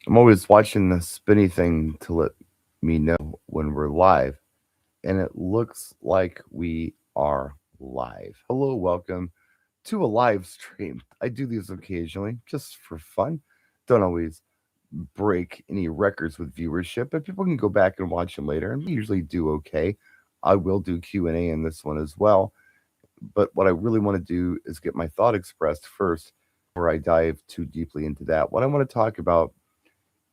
I'm always watching the spinny thing to let me know when we're live, and it looks like we are live. Hello, welcome to a live stream. I do these occasionally just for fun. Don't always break any records with viewership, but people can go back and watch them later, and we usually do okay. I will do Q&A in this one as well, but what I really want to do is get my thought expressed first before I dive too deeply into that. What I want to talk about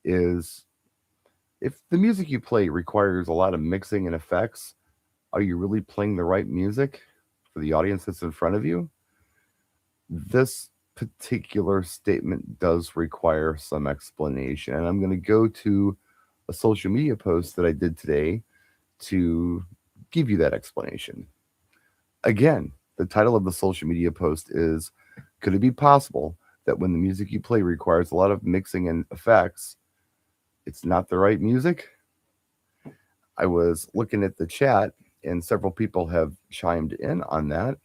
is if the music you play requires a lot of mixing and effects, are you really playing the right music for the audience that's in front of you? This particular statement does require some explanation, and I'm going to go to a social media post that I did today to give you that explanation. Again, the title of the social media post is, could it be possible that when the music you play requires a lot of mixing and effects, it's not the right music? I was looking at the chat, and several people have chimed in on that.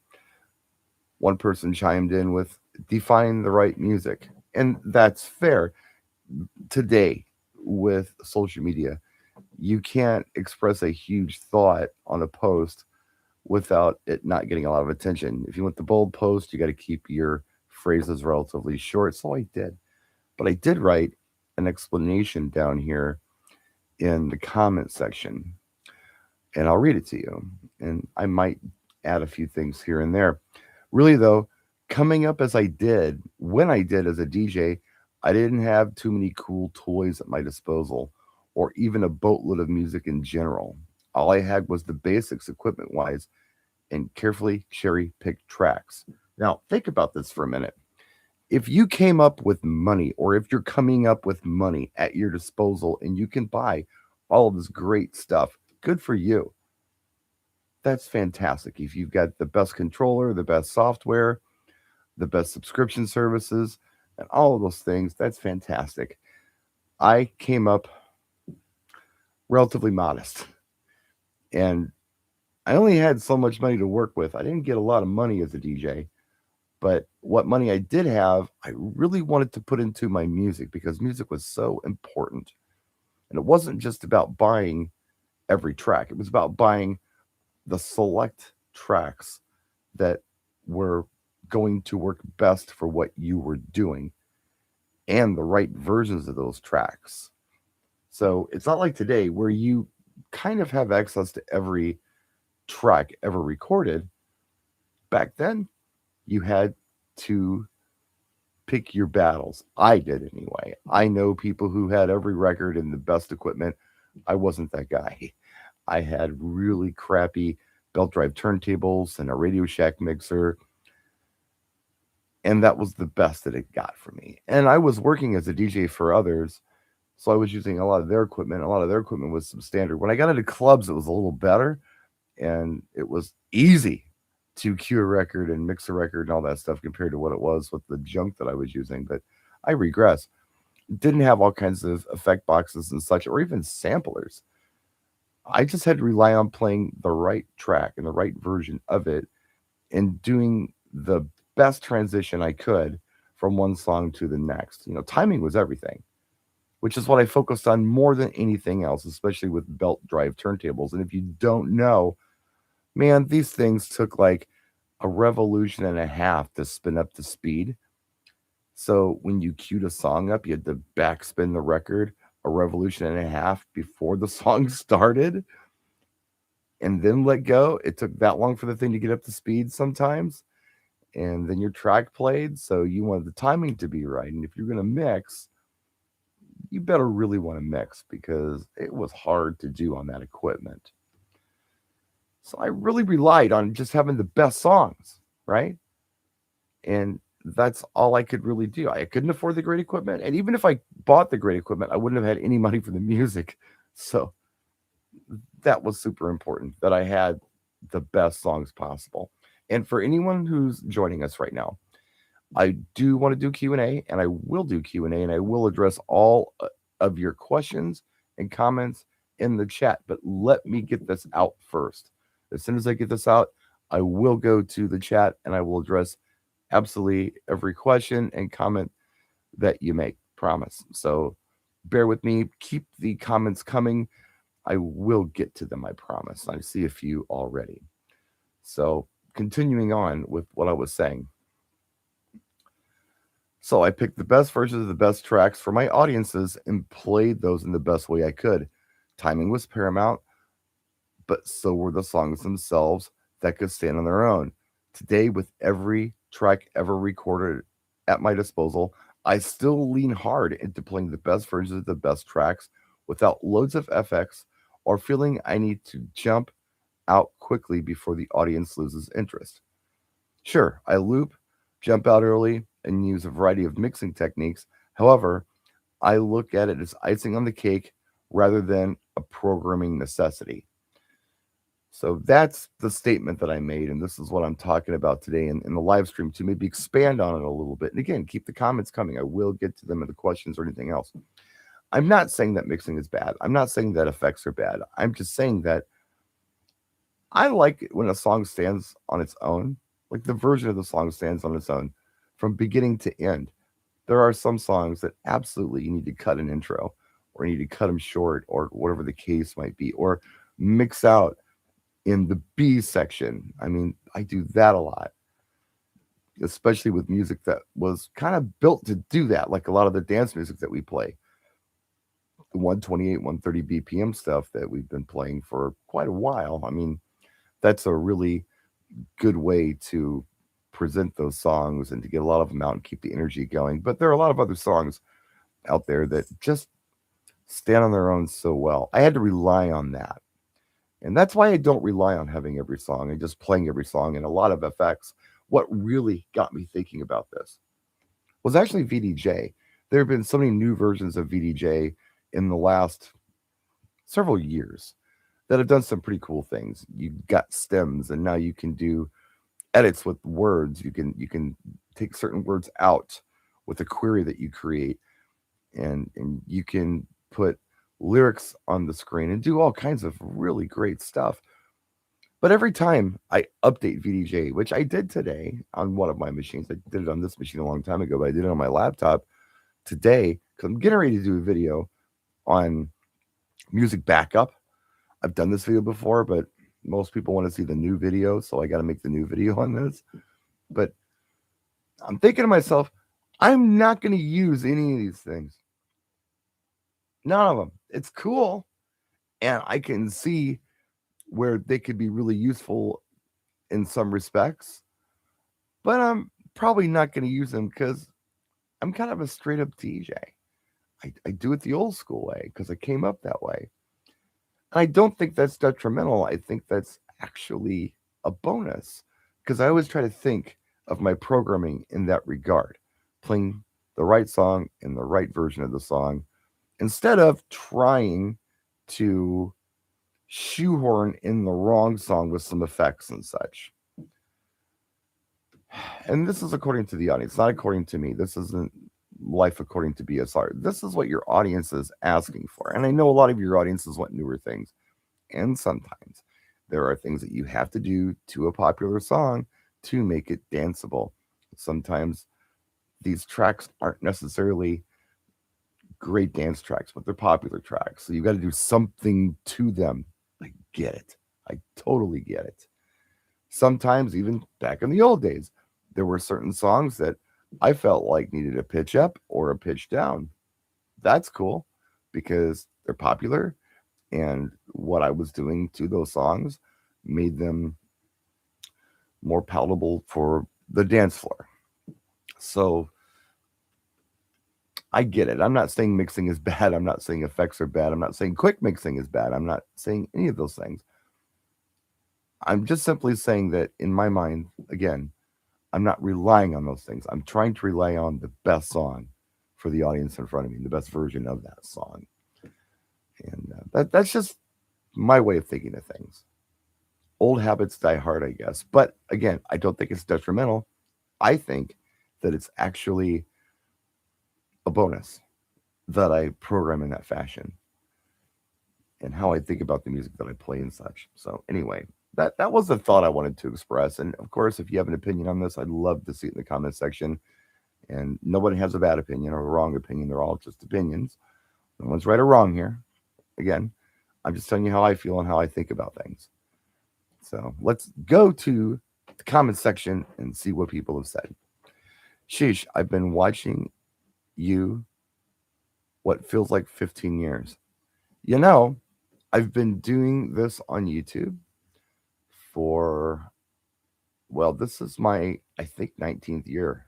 One person chimed in with, define the right music. And that's fair. Today, with social media, you can't express a huge thought on a post without it not getting a lot of attention. If you want the bold post, you got to keep your phrases relatively short. So I did. But I did write an explanation down here in the comment section, and I'll read it to you. And I might add a few things here and there. Really, though, coming up as I did, when I did as a DJ, I didn't have too many cool toys at my disposal or even a boatload of music in general. All I had was the basics equipment wise and carefully cherry picked tracks. Now, think about this for a minute. If you came up with money, or if you're coming up with money at your disposal and you can buy all of this great stuff, good for you. That's fantastic. If you've got the best controller, the best software, the best subscription services, and all of those things, that's fantastic. I came up relatively modest, and I only had so much money to work with. I didn't get a lot of money as a DJ, but what money I did have, I really wanted to put into my music because music was so important. And it wasn't just about buying every track, it was about buying the select tracks that were going to work best for what you were doing and the right versions of those tracks. So it's not like today where you kind of have access to every track ever recorded. Back then, you had to pick your battles. I did anyway. I know people who had every record and the best equipment. I wasn't that guy. I had really crappy belt drive turntables and a Radio Shack mixer, and that was the best that it got for me. And I was working as a DJ for others, so I was using a lot of their equipment. A lot of their equipment was substandard. When I got into clubs, it was a little better, and it was easy to cue a record and mix a record and all that stuff compared to what it was with the junk that I was using. But I regress. Didn't have all kinds of effect boxes and such, or even samplers. I just had to rely on playing the right track and the right version of it and doing the best transition I could from one song to the next. You know, timing was everything, which is what I focused on more than anything else, especially with belt drive turntables. And if you don't know, man, these things took like a revolution and a half to spin up the speed. So when you queued a song up, you had to backspin the record a revolution and a half before the song started and then let go. It took that long for the thing to get up to speed sometimes. And then your track played. So you wanted the timing to be right. And if you're going to mix, you better really want to mix because it was hard to do on that equipment. So I really relied on just having the best songs, right? And that's all I could really do. I couldn't afford the great equipment. And even if I bought the great equipment, I wouldn't have had any money for the music. So that was super important that I had the best songs possible. And for anyone who's joining us right now, I do want to do Q&A, and I will do Q&A, and I will address all of your questions and comments in the chat. But let me get this out first. As soon as I get this out, I will go to the chat, and I will address absolutely every question and comment that you make. Promise. So Bear with me. Keep the comments coming. I will get to them, I promise. I see a few already. So, continuing on with what I was saying. So, I picked the best versions of the best tracks for my audiences and played those in the best way I could. Timing was paramount, but so were the songs themselves that could stand on their own. Today, with every track ever recorded at my disposal, I still lean hard into playing the best versions of the best tracks without loads of FX or feeling I need to jump out quickly before the audience loses interest. Sure, I loop, jump out early, and use a variety of mixing techniques. However, I look at it as icing on the cake rather than a programming necessity. So that's the statement that I made, and this is what I'm talking about today in the live stream to maybe expand on it a little bit. And again, keep the comments coming. I will get to them in the questions or anything else. I'm not saying that mixing is bad. I'm not saying that effects are bad. I'm just saying that I like it when a song stands on its own, like the version of the song stands on its own from beginning to end. There are some songs that absolutely you need to cut an intro or you need to cut them short or whatever the case might be, or mix out in the B section. I mean, I do that a lot, especially with music that was kind of built to do that, like a lot of the dance music that we play. The 128, 130 BPM stuff that we've been playing for quite a while. I mean, that's a really good way to present those songs and to get a lot of them out and keep the energy going. But there are a lot of other songs out there that just stand on their own so well. I had to rely on that. And that's why I don't rely on having every song and just playing every song and a lot of effects. What really got me thinking about this was actually VDJ. There have been so many new versions of VDJ in the last several years that have done some pretty cool things. You got stems, and now you can do edits with words. You can take certain words out with a query that you create, and you can put lyrics on the screen and do all kinds of really great stuff. But every time I update VDJ, which I did today on one of my machines, I did it on this machine a long time ago, but I did it on my laptop today because I'm getting ready to do a video on music backup. I've done this video before, but most people want to see the new video, so I got to make the new video on this. But I'm thinking to myself, I'm not going to use any of these things. None of them. It's cool, and I can see where they could be really useful in some respects, but I'm probably not going to use them because I'm kind of a straight up DJ. I do it the old school way because I came up that way. And I don't think that's detrimental. I think that's actually a bonus because I always try to think of my programming in that regard, playing the right song in the right version of the song instead of trying to shoehorn in the wrong song with some effects and such. And this is according to the audience, not according to me. This isn't life according to BSR. This is what your audience is asking for. And I know a lot of your audiences want newer things. And sometimes there are things that you have to do to a popular song to make it danceable. Sometimes these tracks aren't necessarily great dance tracks, but they're popular tracks. So you got to do something to them. I get it. I totally get it. Sometimes, even back in the old days, there were certain songs that I felt like needed a pitch up or a pitch down. That's cool because they're popular, and what I was doing to those songs made them more palatable for the dance floor. So I get it. I'm not saying mixing is bad. I'm not saying effects are bad. I'm not saying quick mixing is bad. I'm not saying any of those things. I'm just simply saying that in my mind, again, I'm not relying on those things. I'm trying to rely on the best song for the audience in front of me, the best version of that song. And that's just my way of thinking of things. Old habits die hard, I guess. But again, I don't think it's detrimental. I think that it's actually a bonus that I program in that fashion and how I think about the music that I play and such. So anyway, that was the thought I wanted to express. And of course, if you have an opinion on this, I'd love to see it in the comment section. And nobody has a bad opinion or a wrong opinion. They're all just opinions. No one's right or wrong here. Again, I'm just telling you how I feel and how I think about things. So let's go to the comment section and see what people have said. Sheesh, I've been watching you what feels like 15 years. You know, I've been doing this on YouTube for, well, this is my, I think, 19th year.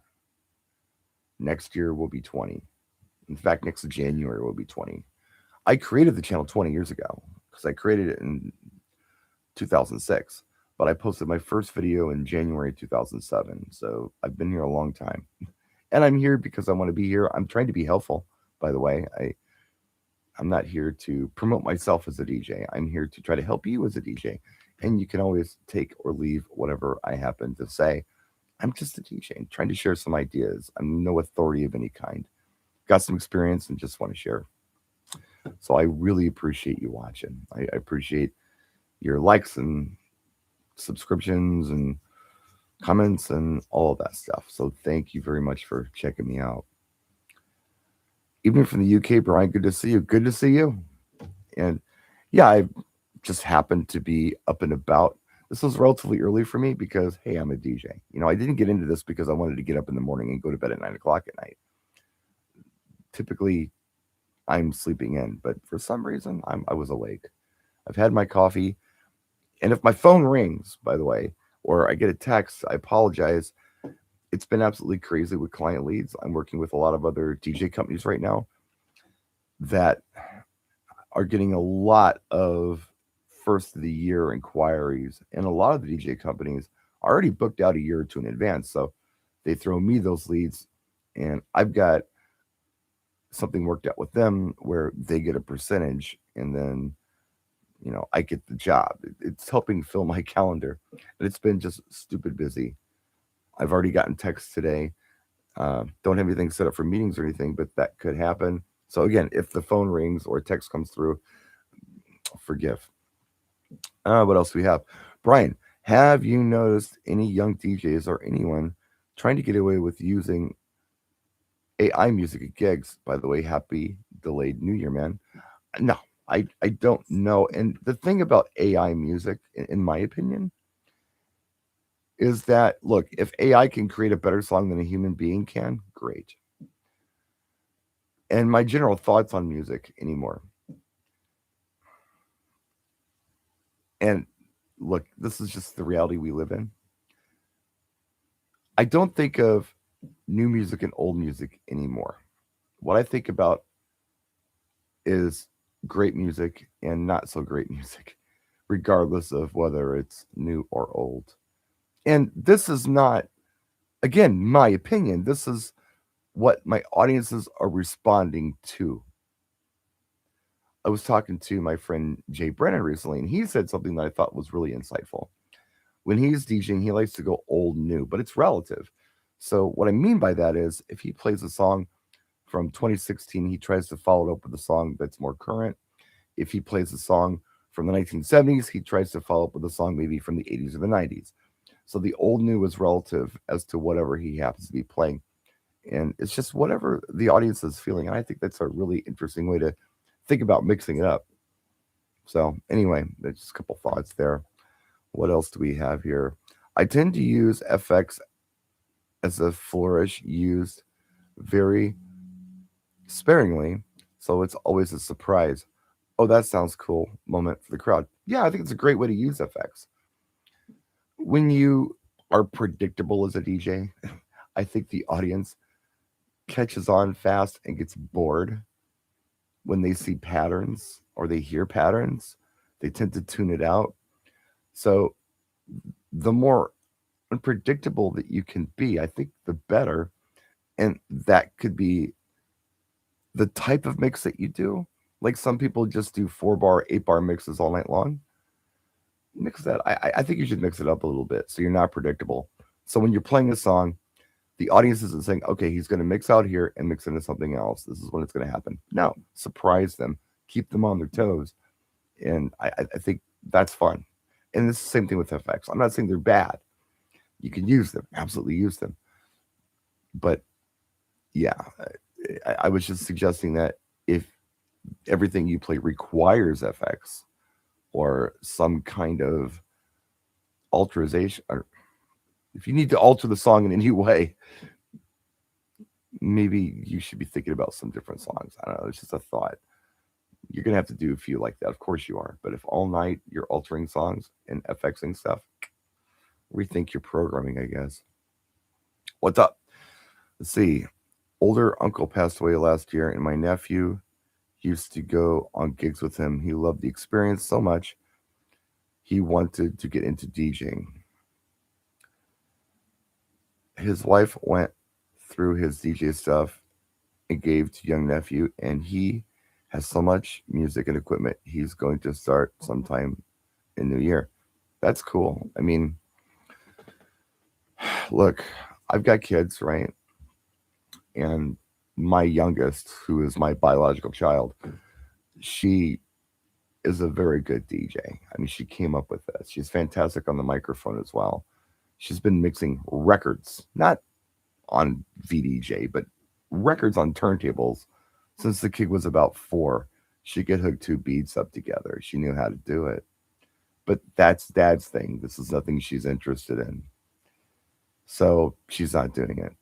Next year will be 20. In fact, next January will be 20. I created the channel 20 years ago because I created it in 2006, but I posted my first video in January 2007. So I've been here a long time. And I'm here because I want to be here. I'm trying to be helpful, by the way. I'm not here to promote myself as a DJ. I'm here to try to help you as a DJ. And you can always take or leave whatever I happen to say. I'm just a DJ trying to share some ideas. I'm no authority of any kind. Got some experience and just want to share. So I really appreciate you watching. I appreciate your likes and subscriptions and comments and all of that stuff. So thank you very much for checking me out. Even from the UK, Brian, good to see you. Good to see you. And yeah, I just happened to be up and about. This was relatively early for me because, hey, I'm a DJ. I didn't get into this because I wanted to get up in the morning and go to bed at 9 o'clock at night. Typically, I'm sleeping in, but for some reason, I was awake. I've had my coffee. And if my phone rings, by the way, or I get a text, I apologize. It's been absolutely crazy with client leads. I'm working with a lot of other DJ companies right now that are getting a lot of first of the year inquiries. And a lot of the DJ companies are already booked out a year or two in advance. So they throw me those leads, and I've got something worked out with them where they get a percentage, and then I get the job. It's helping fill my calendar, and it's been just stupid busy. I've already gotten texts today. Don't have anything set up for meetings or anything, but that could happen. So again, if the phone rings or a text comes through, forgive. What else do we have? Brian, have you noticed any young DJs or anyone trying to get away with using AI music at gigs? By the way, happy delayed New Year, man. No, I don't know. And the thing about AI music, in my opinion, is that, look, if AI can create a better song than a human being can, great. And my general thoughts on music anymore. And look, this is just the reality we live in. I don't think of new music and old music anymore. What I think about is great music and not so great music, regardless of whether it's new or old. And this is not, again, my opinion. This is what my audiences are responding to. I was talking to my friend Jay Brennan recently, and he said something that I thought was really insightful. When he's DJing, he likes to go old new, but it's relative. So what I mean by that is if he plays a song from 2016, he tries to follow it up with a song that's more current. If he plays a song from the 1970s, he tries to follow up with a song maybe from the 80s or the 90s. So the old new is relative as to whatever he happens to be playing. And it's just whatever the audience is feeling. And I think that's a really interesting way to think about mixing it up. So anyway, there's just a couple thoughts there. What else do we have here? I tend to use FX as a flourish used very sparingly. So it's always a surprise. Oh, that sounds cool moment for the crowd. Yeah, I think it's a great way to use FX. When you are predictable as a DJ, I think the audience catches on fast and gets bored when they see patterns or they hear patterns. They tend to tune it out. So the more unpredictable that you can be, I think the better. And that could be the type of mix that you do. Like some people just do 4-bar, 8-bar mixes all night long. Mix that. I think you should mix it up a little bit so you're not predictable. So when you're playing a song, the audience isn't saying, okay, he's going to mix out here and mix into something else. This is when it's going to happen. No, surprise them, keep them on their toes. And I think that's fun. And it's the same thing with FX. I'm not saying they're bad. You can use them, absolutely use them. But yeah, I was just suggesting that if everything you play requires FX or some kind of alteration. Or if you need to alter the song in any way, maybe you should be thinking about some different songs. I don't know. It's just a thought. You're gonna have to do a few like that. Of course you are. But if all night you're altering songs and FXing stuff, rethink your programming, I guess. What's up? Let's see. Older uncle passed away last year, and my nephew used to go on gigs with him. He loved the experience so much. He wanted to get into DJing. His wife went through his DJ stuff and gave to young nephew, and he has so much music and equipment. He's going to start sometime in New Year. That's cool. I mean, look, I've got kids, right? And my youngest, who is my biological child, she is a very good DJ. I mean, she came up with this. She's fantastic on the microphone as well. She's been mixing records, not on VDJ, but records on turntables since the kid was about 4. She could hook 2 beats up together. She knew how to do it. But that's dad's thing. This is nothing she's interested in. So she's not doing it.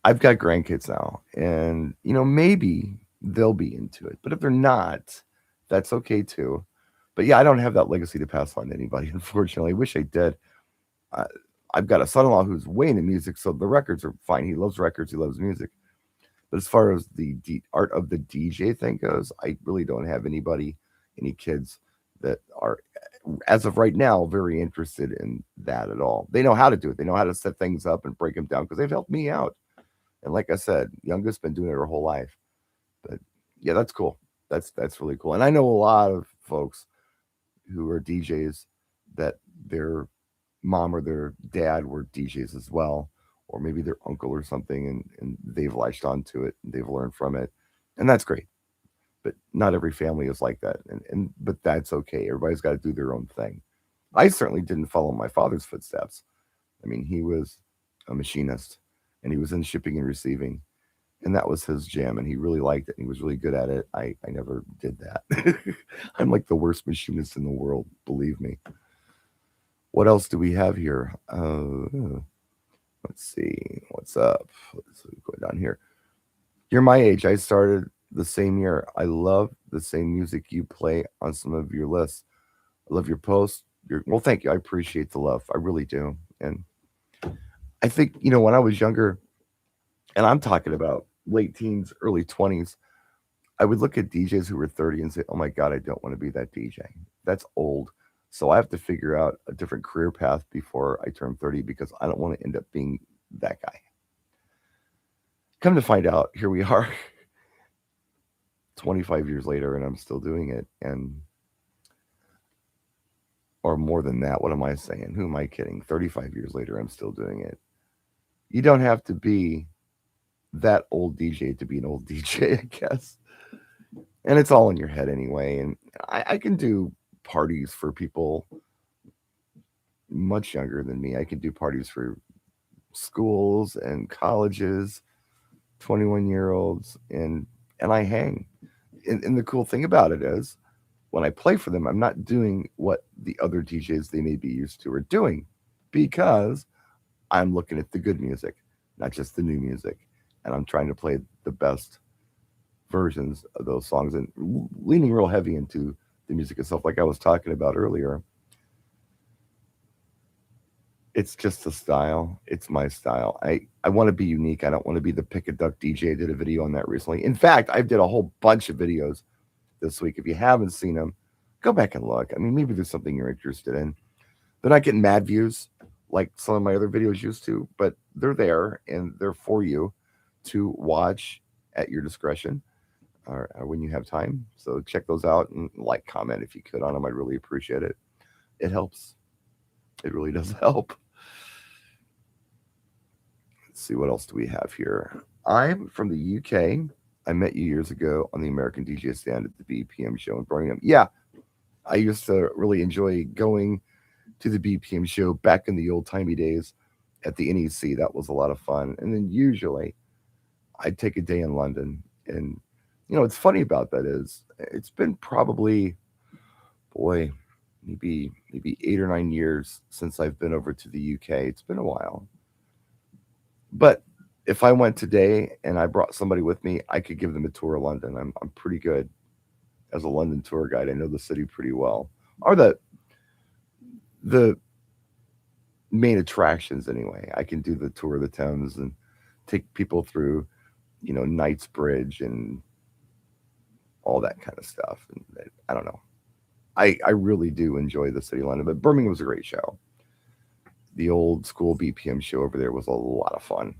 I've got grandkids now, and maybe they'll be into it. But if they're not, that's okay too. But yeah, I don't have that legacy to pass on to anybody, unfortunately. I wish I did. I, I've got a son-in-law who's way into music, so the records are fine. He loves records. He loves music. But as far as the art of the DJ thing goes, I really don't have any kids that are, as of right now, very interested in that at all. They know how to do it. They know how to set things up and break them down because they've helped me out. And like I said, youngest been doing it her whole life. But yeah, that's cool. That's really cool. And I know a lot of folks who are DJs that their mom or their dad were DJs as well, or maybe their uncle or something, and they've latched onto it and they've learned from it. And that's great. But not every family is like that. And but that's okay. Everybody's got to do their own thing. I certainly didn't follow my father's footsteps. I mean, he was a machinist and he was in shipping and receiving. And that was his jam, and he really liked it, and he was really good at it. I never did that. I'm like the worst machinist in the world, believe me. What else do we have here? Let's see. What's up? Let's go down here. You're my age. I started the same year. I love the same music you play on some of your lists. I love your posts. Well, thank you. I appreciate the love. I really do. And I think, when I was younger, and I'm talking about late teens, early 20s, I would look at DJs who were 30 and say, oh my God, I don't want to be that DJ. That's old. So I have to figure out a different career path before I turn 30 because I don't want to end up being that guy. Come to find out, here we are 25 years later and I'm still doing it. Or more than that, what am I saying? Who am I kidding? 35 years later, I'm still doing it. You don't have to be that old DJ to be an old DJ, I guess. And it's all in your head anyway. And I can do parties for people much younger than me. I can do parties for schools and colleges, 21-year-olds, and I hang. And the cool thing about it is when I play for them, I'm not doing what the other DJs they may be used to are doing because I'm looking at the good music, not just the new music. And I'm trying to play the best versions of those songs and leaning real heavy into the music itself, like I was talking about earlier. It's just a style. It's my style. I want to be unique. I don't want to be the pick a duck DJ. I did a video on that recently. In fact, I did a whole bunch of videos this week. If you haven't seen them, go back and look. I mean, maybe there's something you're interested in. They're not getting mad views like some of my other videos used to, but they're there and they're for you to watch at your discretion or when you have time. So check those out and like, comment if you could on them. I'd really appreciate it. It helps. It really does help. Let's see, what else do we have here? I'm from the UK. I met you years ago on the American DJ stand at the BPM show in Birmingham. Yeah, I used to really enjoy going to the BPM show back in the old-timey days at the NEC. That was a lot of fun. And then usually I'd take a day in London and What's funny about that is it's been probably, boy, maybe 8 or 9 years since I've been over to the UK. It's been a while, but if I went today and I brought somebody with me, I could give them a tour of London. I'm pretty good as a London tour guide. I know the city pretty well, or the main attractions anyway. I can do the tour of the Thames and take people through, Knightsbridge and all that kind of stuff. And I don't know. I really do enjoy the city of London, but Birmingham was a great show. The old school BPM show over there was a lot of fun,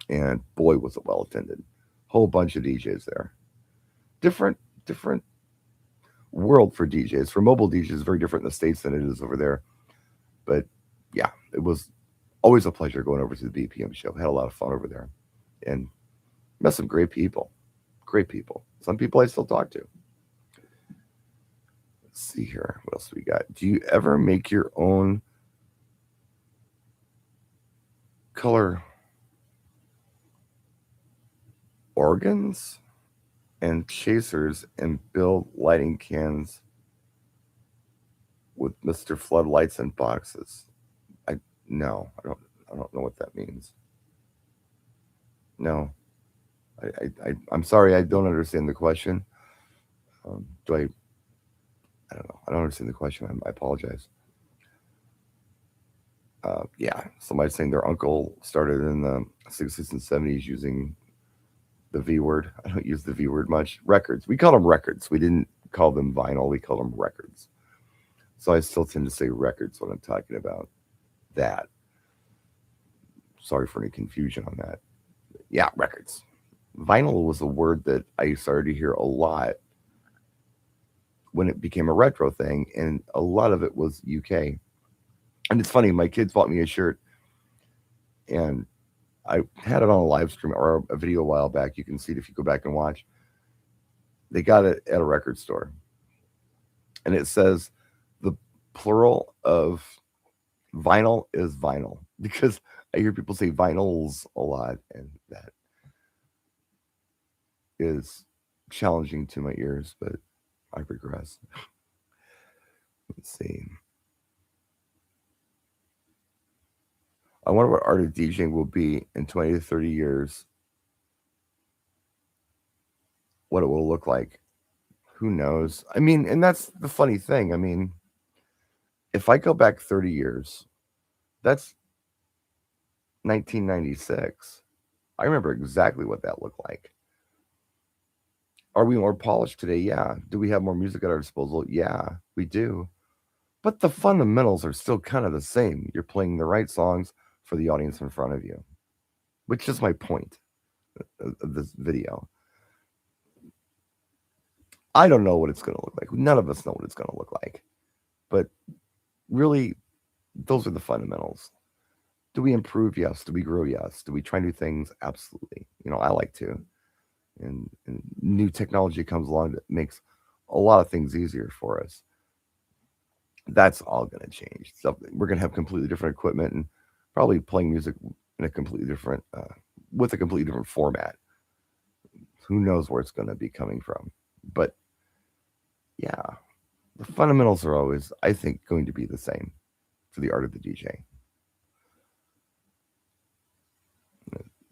and boy was it well attended. Whole bunch of DJs there. Different world for DJs. For mobile DJs, very different in the states than it is over there. But yeah, it was always a pleasure going over to the BPM show. Had a lot of fun over there, and met some great people. Great people. Some people I still talk to. Let's see here. What else we got? Do you ever make your own color organs and chasers and build lighting cans with Mr. Floodlights and boxes? I no, I don't know what that means. No, I'm sorry, I don't understand the question. Do I? I don't know. I don't understand the question. I apologize. Yeah, somebody's saying their uncle started in the 60s and 70s using the V word. I don't use the V word much. Records. We call them records. We didn't call them vinyl. We call them records. So I still tend to say records when I'm talking about that. Sorry for any confusion on that. Yeah, records. Vinyl was a word that I started to hear a lot when it became a retro thing, and a lot of it was UK. And it's funny, my kids bought me a shirt, and I had it on a live stream or a video a while back. You can see it if you go back and watch. They got it at a record store, and it says the plural of vinyl is vinyl, because I hear people say vinyls a lot, and that is challenging to my ears, but I regress. Let's see. I wonder what art of DJing will be in 20 to 30 years, what it will look like. Who knows? I mean, and that's the funny thing. I mean, if I go back 30 years, that's 1996. I remember exactly what that looked like. Are we more polished today? Yeah. Do we have more music at our disposal? Yeah, we do. But the fundamentals are still kind of the same. You're playing the right songs for the audience in front of you, which is my point of this video. I don't know what it's going to look like. None of us know what it's going to look like. But really, those are the fundamentals. Do we improve? Yes. Do we grow? Yes. Do we try new things? Absolutely. I like to. And new technology comes along that makes a lot of things easier for us. That's all going to change. So we're going to have completely different equipment and probably playing music in a completely different, with a completely different format. Who knows where it's going to be coming from? But yeah, the fundamentals are always, I think, going to be the same for the art of the DJ.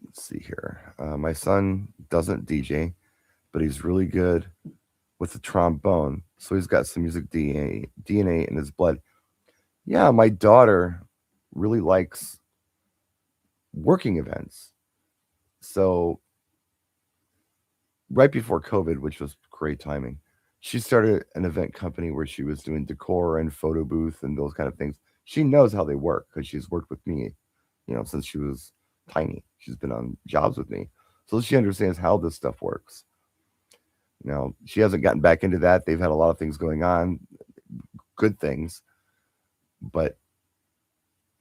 Let's see here. My son doesn't DJ, but he's really good with the trombone. So he's got some music DNA in his blood. Yeah, my daughter really likes working events. So right before COVID, which was great timing, she started an event company where she was doing decor and photo booth and those kind of things. She knows how they work because she's worked with me, since she was tiny. She's been on jobs with me. So she understands how this stuff works. She hasn't gotten back into that. They've had a lot of things going on, good things. But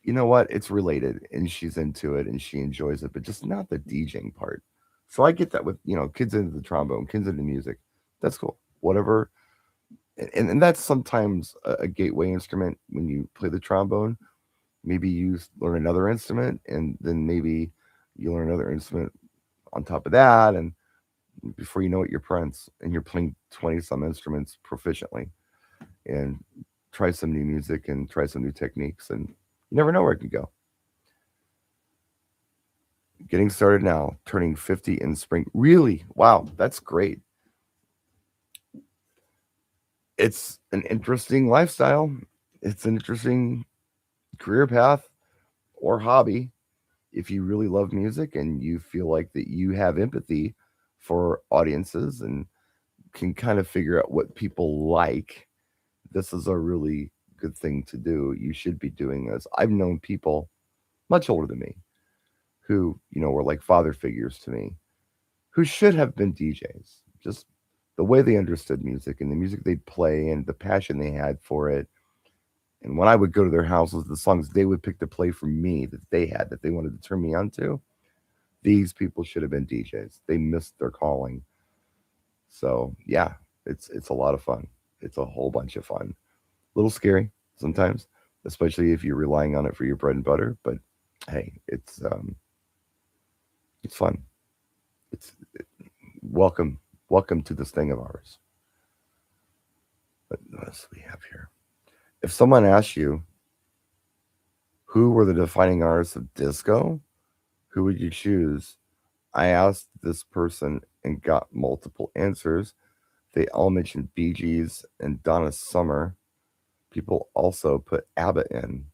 you know what? It's related, and she's into it, and she enjoys it, but just not the DJing part. So I get that with, kids into the trombone, kids into music. That's cool. Whatever. And that's sometimes a gateway instrument when you play the trombone. Maybe you learn another instrument, and then maybe you learn another instrument on top of that. And Before you know it, you're Prince, and you're playing 20 some instruments proficiently, and try some new music and try some new techniques, and you never know where it can go. Getting started now, turning 50 in spring. Really? Wow, that's great. It's an interesting lifestyle. It's an interesting career path or hobby. If you really love music and you feel like that you have empathy for audiences and can kind of figure out what people like, this is a really good thing to do. You should be doing this. I've known people much older than me who, were like father figures to me, who should have been DJs. Just the way they understood music and the music they'd play and the passion they had for it. And when I would go to their houses, the songs they would pick to play for me that they had that they wanted to turn me on to, these people should have been DJs. They missed their calling. So yeah, it's a lot of fun. It's a whole bunch of fun. A little scary sometimes, especially if you're relying on it for your bread and butter. But hey, it's fun. It's welcome, welcome to this thing of ours. What else do we have here? If someone asks you who were the defining artists of disco, who would you choose? I asked this person and got multiple answers. They all mentioned Bee Gees and Donna Summer. People also put ABBA in.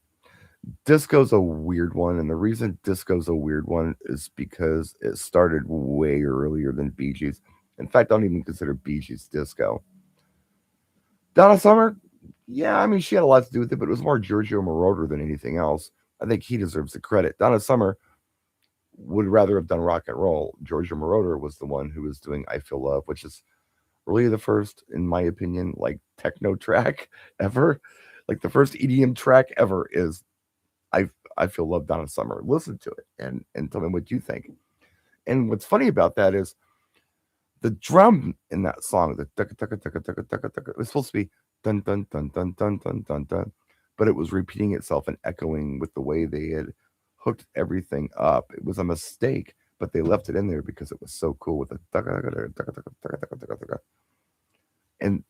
Disco's a weird one, and the reason disco's a weird one is because it started way earlier than Bee Gees. In fact, I don't even consider Bee Gees disco. Donna Summer, yeah, I mean, she had a lot to do with it, but it was more Giorgio Moroder than anything else. I think he deserves the credit. Donna Summer would rather have done rock and roll. Giorgio Moroder was the one who was doing I Feel Love, which is really the first, in my opinion, like techno track ever. Like the first EDM track ever is I I Feel Love Donna Summer. Listen to it and tell me what you think. And what's funny about that is the drum in that song, the tucka tucka tucka tucka tucka tucka, it was supposed to be dun dun dun dun dun dun dun dun, but it was repeating itself and echoing with the way they had hooked everything up. It was a mistake, but they left it in there because it was so cool with the tucka tucka tucka tucka tucka tucka tucka tucka tucka. And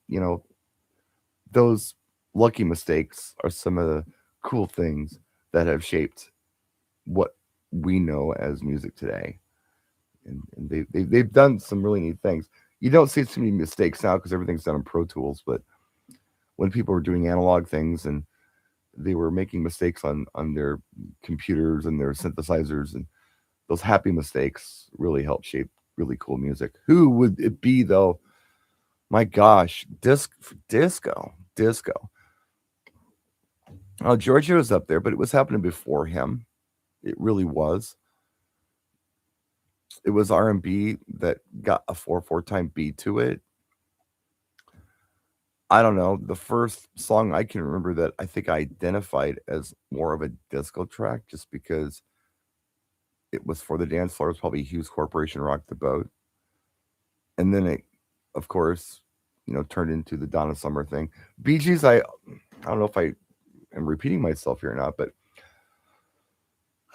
those lucky mistakes are some of the cool things that have shaped what we know as music today. And they've done some really neat things. You don't see too many mistakes now because everything's done in Pro Tools, but when people were doing analog things and they were making mistakes on their computers and their synthesizers, and those happy mistakes really helped shape really cool music. Who would it be though? My gosh, disco. Oh, Giorgio was up there, but it was happening before him. It really was. It was R&B that got a 4/4 time beat to it. I don't know. The first song I can remember that I think I identified as more of a disco track, just because it was for the dance floor, was probably Hughes Corporation Rock the Boat. And then it, of course, turned into the Donna Summer thing. Bee Gees, I don't know if I am repeating myself here or not, but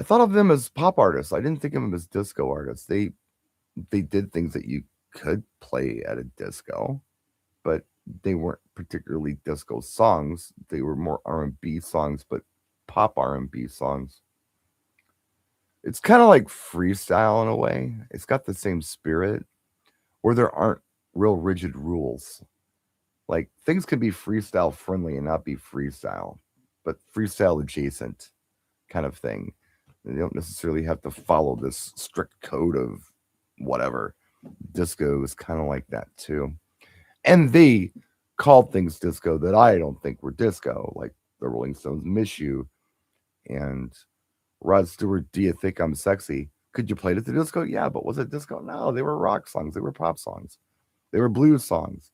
I thought of them as pop artists. I didn't think of them as disco artists. They did things that you could play at a disco, but they weren't particularly disco songs. They were more R&B songs, but pop R&B songs. It's kind of like freestyle in a way. It's got the same spirit where there aren't real rigid rules. Like things can be freestyle friendly and not be freestyle, but freestyle adjacent kind of thing. They don't necessarily have to follow this strict code of whatever. Disco is kind of like that too. And they called things disco that I don't think were disco, like the Rolling Stones' Miss You and Rod Stewart, Do You Think I'm Sexy? Could you play it at the disco? Yeah, but was it disco? No, they were rock songs. They were pop songs. They were blues songs.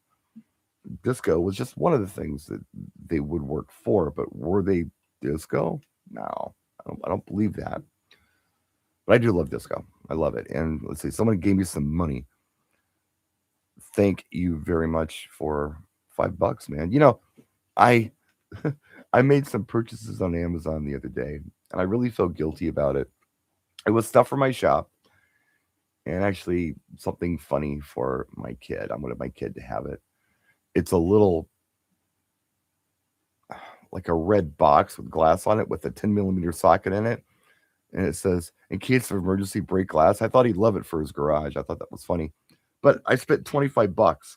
Disco was just one of the things that they would work for, but were they disco? No, I don't believe that. But I do love disco. I love it. And let's see, someone gave me some money. Thank you very much for $5, man. I I made some purchases on Amazon the other day, and I really felt guilty about it. It was stuff for my shop, and actually something funny for my kid. I wanted my kid to have it. It's a little like a red box with glass on it with a 10 millimeter socket in it, and it says "In case of emergency, break glass." I thought he'd love it for his garage. I thought that was funny, but I spent 25 bucks.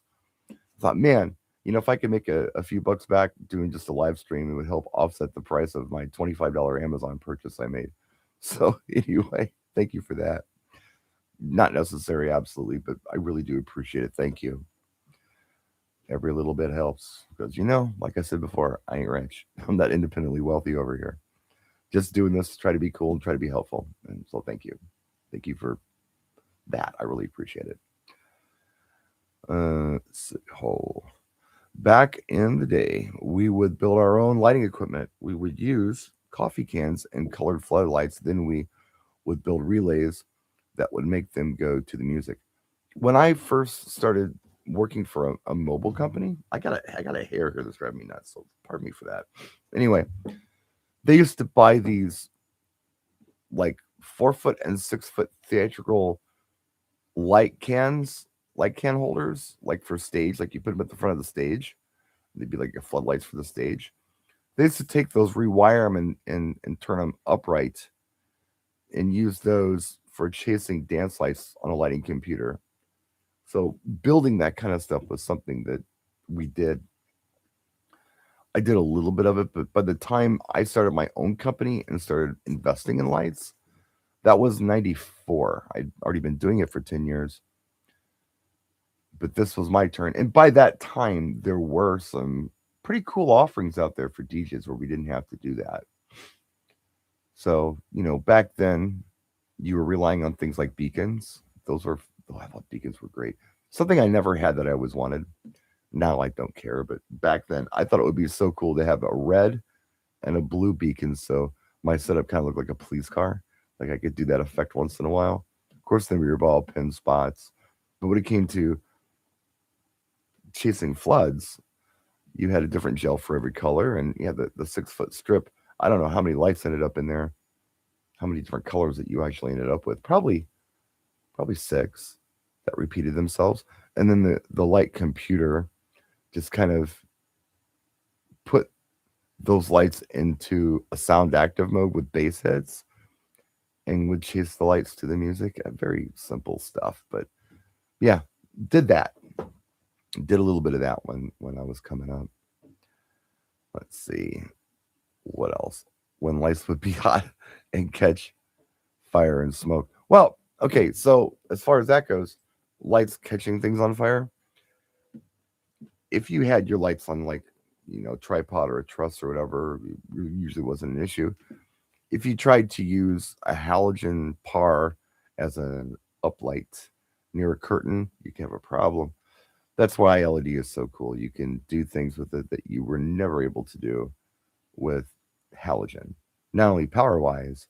I thought, man, if I could make a few bucks back doing just a live stream, it would help offset the price of my $25 Amazon purchase I made. So anyway, thank you for that. Not necessary, absolutely, but I really do appreciate it. Thank you. Every little bit helps because like I said before, I ain't rich. I'm not independently wealthy over here. Just doing this to try to be cool and try to be helpful. And so thank you for that. I really appreciate it. So back in the day, we would build our own lighting equipment. We would use coffee cans and colored floodlights. Then we would build relays that would make them go to the music. When I first started working for a mobile company, I got a hair here that's driving me nuts. So pardon me for that. Anyway, they used to buy these like 4 foot and 6 foot theatrical light can holders, like for stage, like you put them at the front of the stage. They'd be like your floodlights for the stage. They used to take those, rewire them, and turn them upright, and use those for chasing dance lights on a lighting computer. So building that kind of stuff was something that we did. I did a little bit of it, but by the time I started my own company and started investing in lights, that was 94. I'd already been doing it for 10 years, but this was my turn. And by that time, there were some pretty cool offerings out there for DJs where we didn't have to do that. So, back then, you were relying on things like beacons. I thought beacons were great. Something I never had that I always wanted. Now I don't care, but back then I thought it would be so cool to have a red and a blue beacon. So my setup kind of looked like a police car. Like I could do that effect once in a while. Of course, then we were all pin spots. But when it came to chasing floods, you had a different gel for every color, and you had the 6 foot strip. I don't know how many lights ended up in there, how many different colors that you actually ended up with. Probably six that repeated themselves. And then the light computer just kind of put those lights into a sound active mode with bass heads and would chase the lights to the music. Very simple stuff, but yeah, did that. Did a little bit of that when I was coming up. Let's see what else. When lights would be hot and catch fire and smoke. Well, okay, so as far as that goes, lights catching things on fire. If you had your lights on like tripod or a truss or whatever, it usually wasn't an issue. If you tried to use a halogen par as an uplight near a curtain, you can have a problem. That's why LED is so cool. You can do things with it that you were never able to do with halogen. Not only power wise,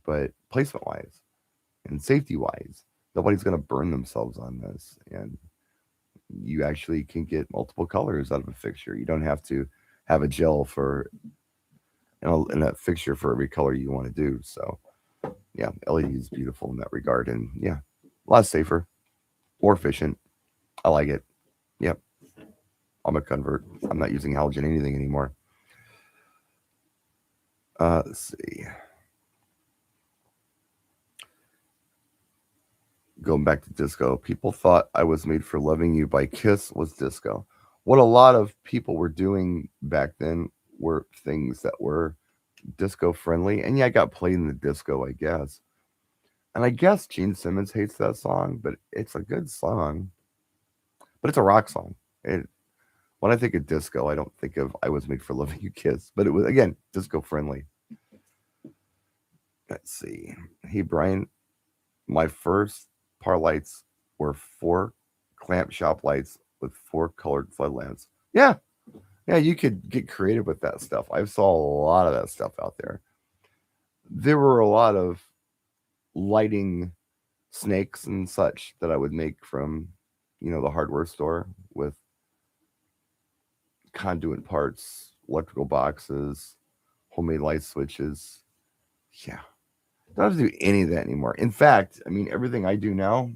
but placement wise and safety wise. Nobody's going to burn themselves on this. And you actually can get multiple colors out of a fixture. You don't have to have a gel for in a fixture for every color you want to do. So yeah, LED is beautiful in that regard, and yeah, a lot safer, more efficient. I like it. Yep, I'm a convert. I'm not using halogen anything anymore. Let's see. Going back to disco, people thought I Was Made for Loving You by Kiss was disco. What a lot of people were doing back then were things that were disco friendly. And yeah, I got played in the disco, I guess. And I guess Gene Simmons hates that song, but it's a good song. But it's a rock song. When I think of disco, I don't think of I Was Made for Loving You Kiss. But it was, again, disco friendly. Let's see. Hey, Brian, my first par lights were 4 clamp shop lights with 4 colored floodlamps. Yeah. Yeah, you could get creative with that stuff. I saw a lot of that stuff out there. There were a lot of lighting snakes and such that I would make from, the hardware store with conduit parts, electrical boxes, homemade light switches. Yeah. Don't have to do any of that anymore. In fact, I mean, everything I do now,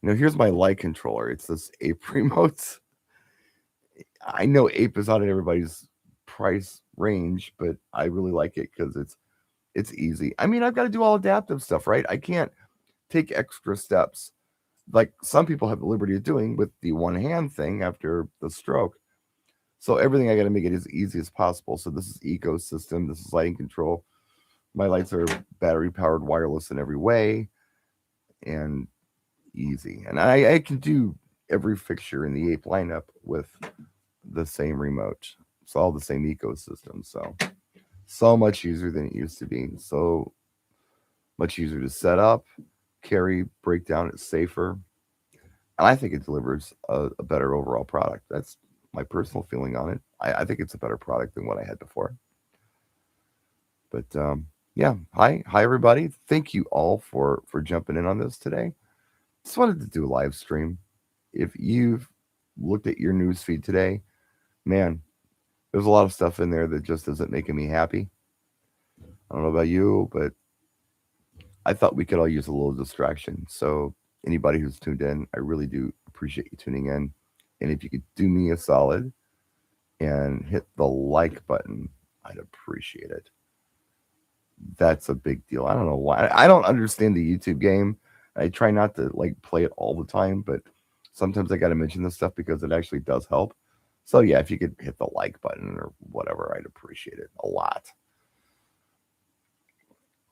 here's my light controller. It's this Ape remote. I know Ape is not in everybody's price range, but I really like it because it's easy. I mean, I've got to do all adaptive stuff, right? I can't take extra steps like some people have the liberty of doing with the one hand thing after the stroke. So everything I got to make it as easy as possible. So this is ecosystem. This is lighting control. My lights are battery powered, wireless in every way, and easy. And I can do every fixture in the Ape lineup with the same remote. It's all the same ecosystem. So much easier than it used to be. So much easier to set up, carry, break down. It's safer. And I think it delivers a better overall product. That's my personal feeling on it. I think it's a better product than what I had before. But yeah, hi everybody. Thank you all for jumping in on this today. Just wanted to do a live stream. If you've looked at your news feed today, man, there's a lot of stuff in there that just isn't making me happy. I don't know about you, but I thought we could all use a little distraction. So anybody who's tuned in, I really do appreciate you tuning in. And if you could do me a solid and hit the like button, I'd appreciate it. That's a big deal. I don't know why. I don't understand the YouTube game. I try not to like play it all the time, but sometimes I got to mention this stuff because it actually does help. So yeah, if you could hit the like button or whatever, I'd appreciate it a lot.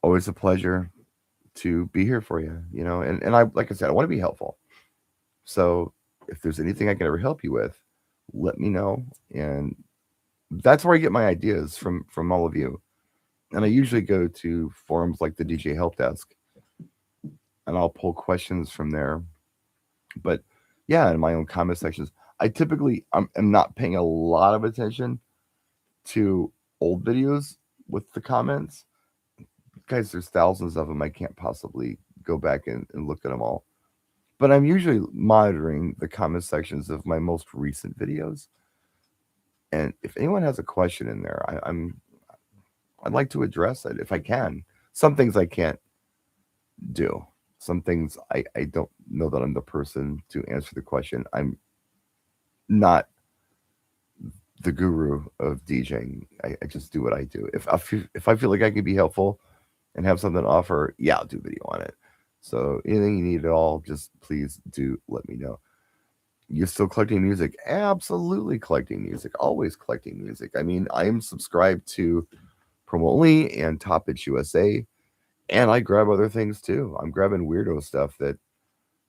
Always a pleasure to be here for you, and I, like I said, I want to be helpful. So if there's anything I can ever help you with, let me know. And that's where I get my ideas from all of you. And I usually go to forums like the DJ Help Desk, and I'll pull questions from there. But yeah, in my own comment sections, I typically am not paying a lot of attention to old videos with the comments. Guys, there's thousands of them. I can't possibly go back and look at them all. But I'm usually monitoring the comment sections of my most recent videos. And if anyone has a question in there, I'd like to address it if I can. Some things I can't do. Some things I don't know that I'm the person to answer the question. I'm not the guru of DJing. I just do what I do. If I feel like I can be helpful and have something to offer, yeah, I'll do video on it. So anything you need at all, just please do let me know. You're still collecting music? Absolutely collecting music. Always collecting music. I mean, I am subscribed to Promo Only and Top Hits USA, and I grab other things too. I'm grabbing weirdo stuff that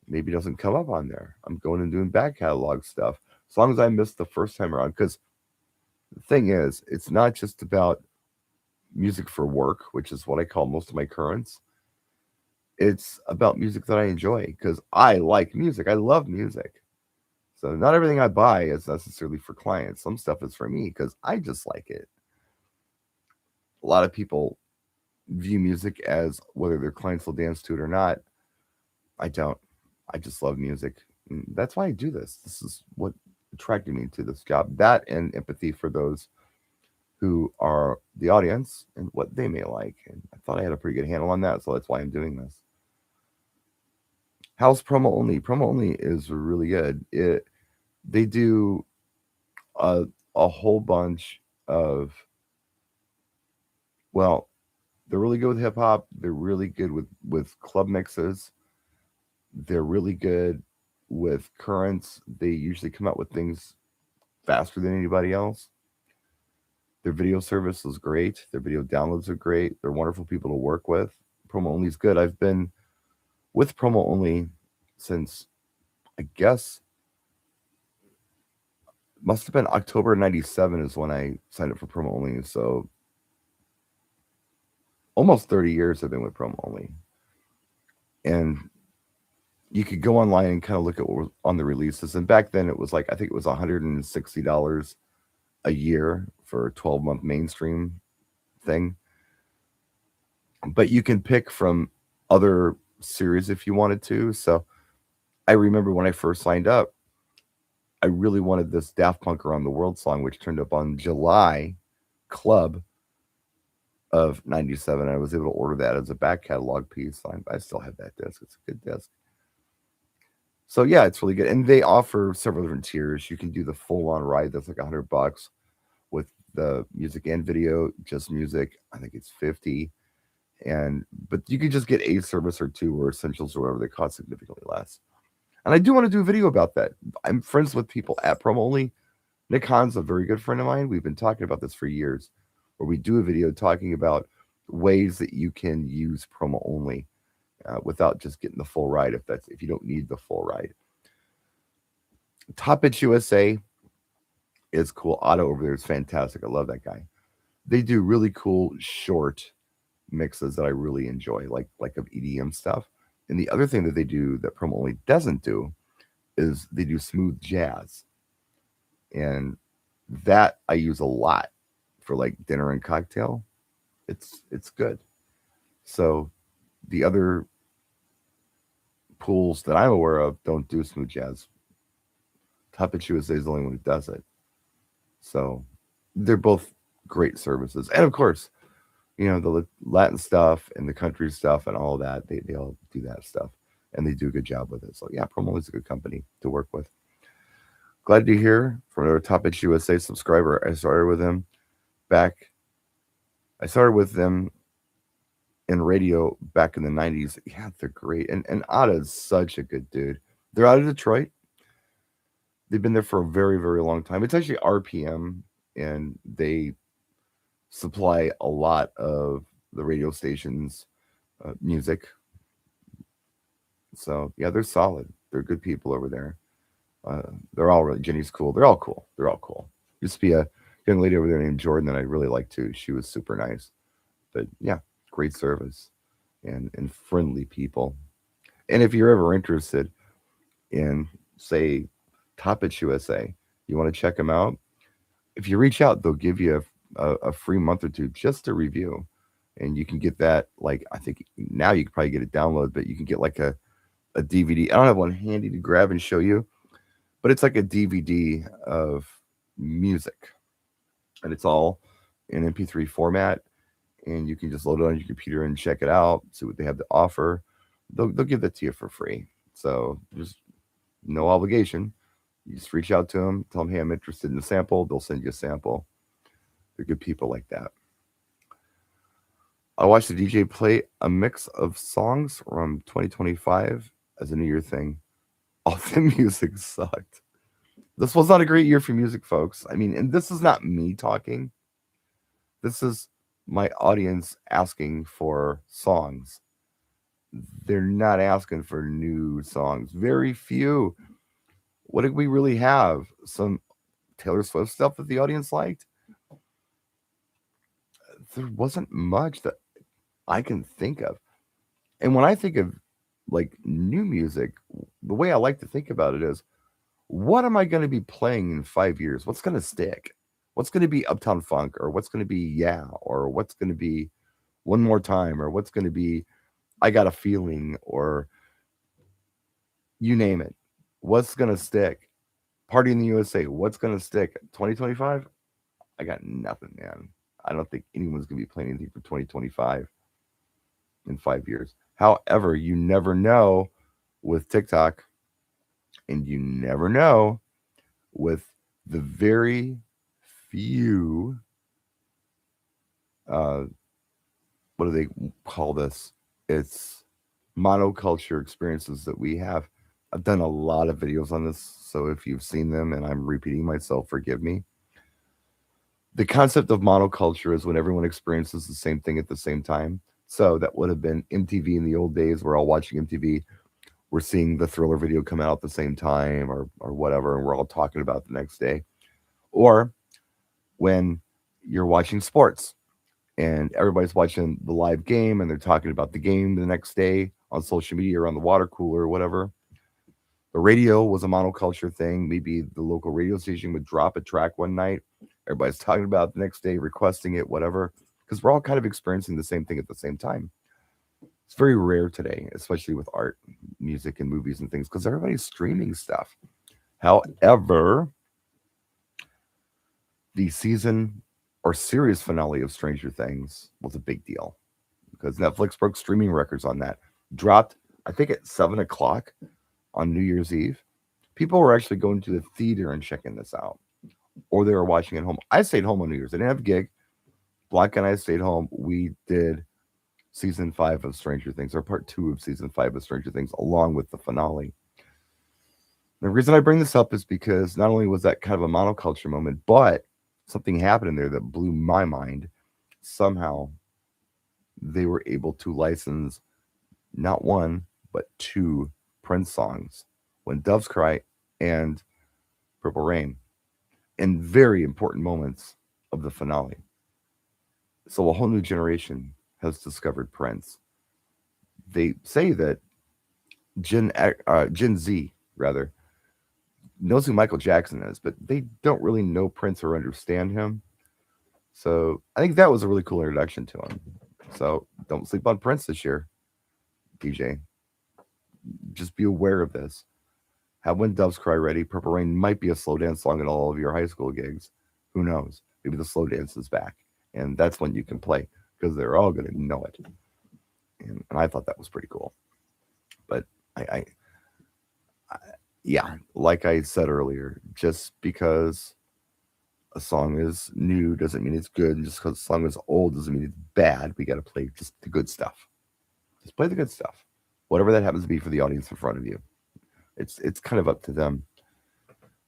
maybe doesn't come up on there. I'm going and doing back catalog stuff as long as I missed the first time around. Because the thing is, it's not just about music for work, which is what I call most of my currents. It's about music that I enjoy because I like music. I love music. So not everything I buy is necessarily for clients. Some stuff is for me because I just like it. A lot of people view music as whether their clients will dance to it or not. I don't. I just love music. And that's why I do this. This is what attracted me to this job. That and empathy for those who are the audience and what they may like. And I thought I had a pretty good handle on that, so that's why I'm doing this. How's Promo Only? Promo Only is really good. They do a whole bunch of, well, they're really good with hip hop. They're really good with club mixes. They're really good with currents. They usually come out with things faster than anybody else. Their video service is great. Their video downloads are great. They're wonderful people to work with. Promo Only is good. I've been with Promo Only since, I guess, must have been October 97 is when I signed up for Promo Only. So almost 30 years I've been with Promo Only. And you could go online and kind of look at what was on the releases. And back then it was like, I think it was $160 a year for a 12-month mainstream thing. But you can pick from other series if you wanted to. So I remember when I first signed up, I really wanted this Daft Punk Around the World song, which turned up on July Club. of 97. I was able to order that as a back catalog piece. I still have that disc. It's a good disc. So yeah, it's really good. And they offer several different tiers. You can do the full on ride that's like $100 with the music and video, just music. I think it's 50. And but you could just get a service or two or essentials or whatever. They cost significantly less. And I do want to do a video about that. I'm friends with people at Promo Only. Nick Hahn's a very good friend of mine. We've been talking about this for years, where we do a video talking about ways that you can use Promo Only without just getting the full ride. If you don't need the full ride, Top Hits USA is cool. Otto over there is fantastic. I love that guy. They do really cool short mixes that I really enjoy, like of EDM stuff. And the other thing that they do that Promo Only doesn't do is they do smooth jazz. And that I use a lot for like dinner and cocktail. It's good. So the other pools that I'm aware of don't do smooth jazz. Top Hits USA is the only one who does it. So they're both great services. And of course, the Latin stuff and the country stuff and all that, they all do that stuff. And they do a good job with it. So yeah, Promo is a good company to work with. Glad to hear from another Top Hits USA subscriber. I started with them in radio back in the 90s. Yeah, they're great. And Ada's such a good dude. They're out of Detroit. They've been there for a very, very long time. It's actually RPM, and they supply a lot of the radio stations' music. So, yeah, they're solid. They're good people over there. They're all really, Jenny's cool. They're all cool. Used to be a young lady over there named Jordan that I really liked too. She was super nice. But yeah, great service and friendly people. And if you're ever interested in, say, Top Hits USA, you want to check them out, if you reach out, they'll give you a free month or two just to review. And you can get that, like, I think now you can probably get a download, but you can get like a DVD. I don't have one handy to grab and show you, but it's like a DVD of music. And it's all in MP3 format. And you can just load it on your computer and check it out, see what they have to offer. They'll give that to you for free. So there's no obligation. You just reach out to them, tell them, hey, I'm interested in a sample. They'll send you a sample. They're good people like that. I watched the DJ play a mix of songs from 2025 as a New Year thing. All the music sucked. This was not a great year for music, folks. I mean, and this is not me talking. This is my audience asking for songs. They're not asking for new songs. Very few. What did we really have? Some Taylor Swift stuff that the audience liked? There wasn't much that I can think of. And when I think of like new music, the way I like to think about it is, what am I going to be playing in 5 years? What's going to stick? What's going to be Uptown Funk, or what's going to be Yeah, or what's going to be One More Time, or what's going to be I Got a Feeling, or you name it. What's going to stick? Party in the USA. What's going to stick? 2025? I got nothing, man. I don't think anyone's going to be playing anything for 2025 in 5 years. However, you never know with TikTok, and you never know with the very few, what do they call this? It's monoculture experiences that we have. I've done a lot of videos on this, so if you've seen them and I'm repeating myself, forgive me. The concept of monoculture is when everyone experiences the same thing at the same time. So that would have been MTV in the old days. We're all watching MTV. We're seeing the Thriller video come out at the same time, or whatever, and we're all talking about it the next day. Or when you're watching sports and everybody's watching the live game and they're talking about the game the next day on social media or on the water cooler or whatever. The radio was a monoculture thing. Maybe the local radio station would drop a track one night. Everybody's talking about it the next day, requesting it, whatever, because we're all kind of experiencing the same thing at the same time. It's very rare today, especially with art, music, and movies and things, because everybody's streaming stuff. However, the season Our series finale of Stranger Things was a big deal because Netflix broke streaming records on that. Dropped, I think, at 7 o'clock on New Year's Eve. People were actually going to the theater and checking this out, or they were watching at home. I stayed home on New Year's. I didn't have a gig. Black and I stayed home. We did season 5 of Stranger Things, or part 2 of season 5 of Stranger Things, along with the finale. The reason I bring this up is because not only was that kind of a monoculture moment, but something happened in there that blew my mind. Somehow they were able to license not one, but 2 Prince songs, When Doves Cry and Purple Rain, in very important moments of the finale. So a whole new generation has discovered Prince. They say that Gen Z, rather, knows who Michael Jackson is, but they don't really know Prince or understand him. So I think that was a really cool introduction to him. So don't sleep on Prince this year, DJ. Just be aware of this. Have When Doves Cry ready. Purple Rain might be a slow dance song at all of your high school gigs. Who knows? Maybe the slow dance is back. And that's when you can play because they're all going to know it. And I thought that was pretty cool. But I, yeah, like I said earlier, just because a song is new doesn't mean it's good. And just because a song is old doesn't mean it's bad. We got to play just the good stuff. Just play the good stuff. Whatever that happens to be for the audience in front of you. It's kind of up to them.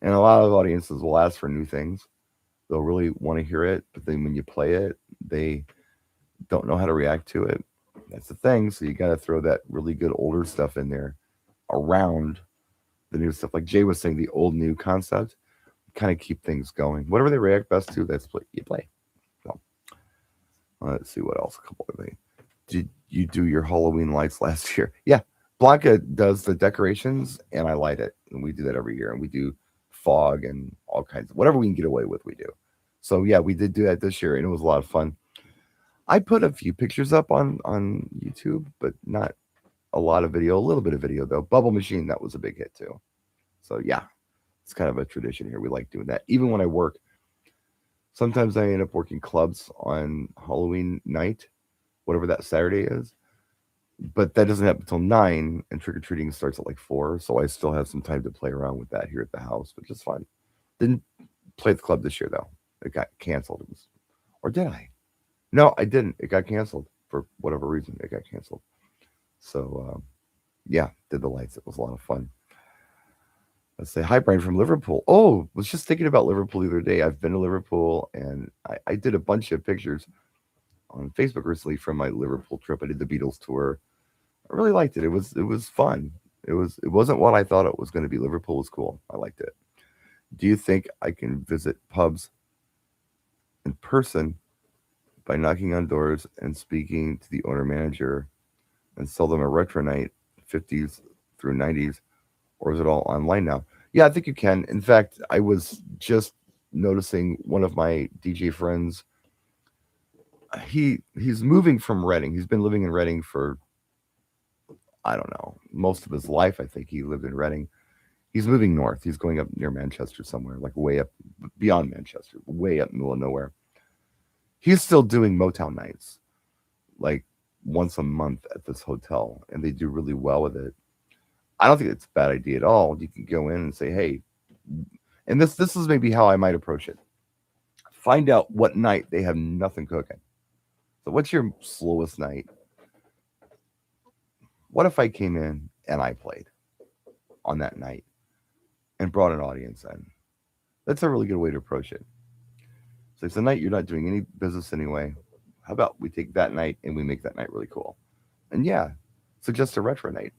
And a lot of audiences will ask for new things. They'll really want to hear it, but then when you play it, they don't know how to react to it. That's the thing. So you got to throw that really good older stuff in there around the new stuff. Like Jay was saying, the old new concept, kind of keep things going. Whatever they react best to, that's what you play. So let's see what else. A couple of things. Did you do your Halloween lights last year? Yeah. Blanca does the decorations and I light it. And we do that every year. And we do fog and all kinds of whatever we can get away with, we do. So yeah, we did do that this year and it was a lot of fun. I put a few pictures up on YouTube, but not a lot of video, a little bit of video though. Bubble Machine, that was a big hit too. So yeah, it's kind of a tradition here. We like doing that. Even when I work, sometimes I end up working clubs on Halloween night, whatever that Saturday is. But that doesn't happen until 9, and trick-or-treating starts at like 4, so I still have some time to play around with that here at the house, which is fun. Didn't play at the club this year, though. It got canceled. Or did I? No, I didn't. It got canceled for whatever reason. It got canceled. So, yeah, did the lights. It was a lot of fun. Let's say hi, Brian from Liverpool. Oh, was just thinking about Liverpool the other day. I've been to Liverpool, and I did a bunch of pictures on Facebook recently from my Liverpool trip. I did the Beatles tour. I really liked it. It was fun. It wasn't what I thought it was going to be. Liverpool was cool. I liked it. Do you think I can visit pubs in person by knocking on doors and speaking to the owner manager and sell them a retro night, 50s through 90s, or is it all online now? Yeah, I think you can. In fact, I was just noticing one of my DJ friends. He's moving from Reading. He's been living in Reading for, I don't know, most of his life. I think he lived in Reading. He's moving north. He's going up near Manchester somewhere, like way up beyond Manchester, way up in the middle of nowhere. He's still doing Motown nights, like once a month at this hotel, and they do really well with it. I don't think it's a bad idea at all. You can go in and say, hey, and this is maybe how I might approach it. Find out what night they have nothing cooking. So what's your slowest night? What if I came in and I played on that night and brought an audience in? That's a really good way to approach it. So it's a night you're not doing any business anyway. How about we take that night and we make that night really cool? And yeah, suggest a retro night.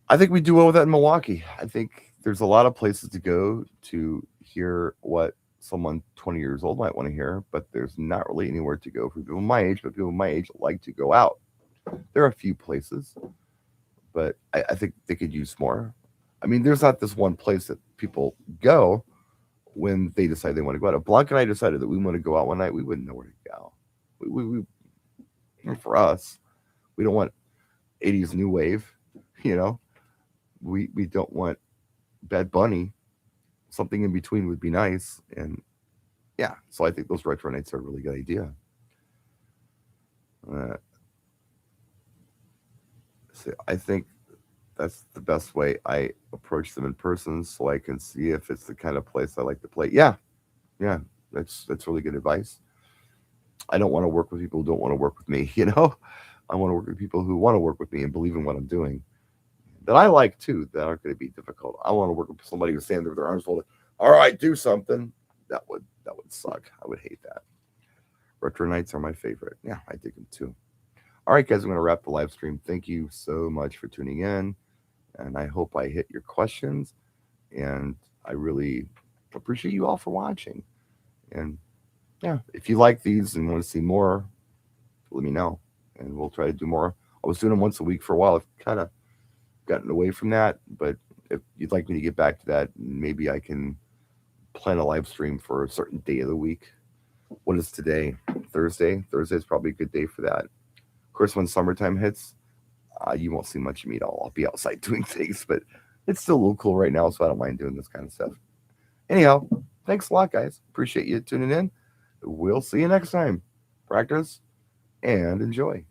I think we do well with that in Milwaukee. I think there's a lot of places to go to hear what someone 20 years old might want to hear, but there's not really anywhere to go for people my age, but people my age like to go out. There are a few places, but I think they could use more. I mean, there's not this one place that people go when they decide they want to go out. If Blanc and I decided that we want to go out one night, we wouldn't know where to go. For us, we don't want 80s new wave, you know. We don't want Bad Bunny. Something in between would be nice, and Yeah, so I think those retro nights are a really good idea. Uh, so I think that's the best way I approach them in person, so I can see if it's the kind of place I like to play. Yeah, yeah, that's really good advice. I don't want to work with people who don't want to work with me. I want to work with people who want to work with me and believe in what I'm doing. That I like too. That aren't going to be difficult. I want to work with somebody who's standing there with their arms folded. All right, do something. That would suck. I would hate that. Retro nights are my favorite. Yeah, I dig them too. All right, guys, I'm going to wrap the live stream. Thank you so much for tuning in, and I hope I hit your questions. And I really appreciate you all for watching. And yeah, if you like these and want to see more, let me know, and we'll try to do more. I was doing them once a week for a while. I've kind of gotten away from that, but if you'd like me to get back to that, maybe I can plan a live stream for a certain day of the week. What is today? Thursday. Thursday is probably a good day for that. Of course, when summertime hits, you won't see much of me at all. I'll be outside doing things, but it's still a little cool right now, so I don't mind doing this kind of stuff. Anyhow, thanks a lot, guys. Appreciate you tuning in. We'll see you next time. Practice and enjoy.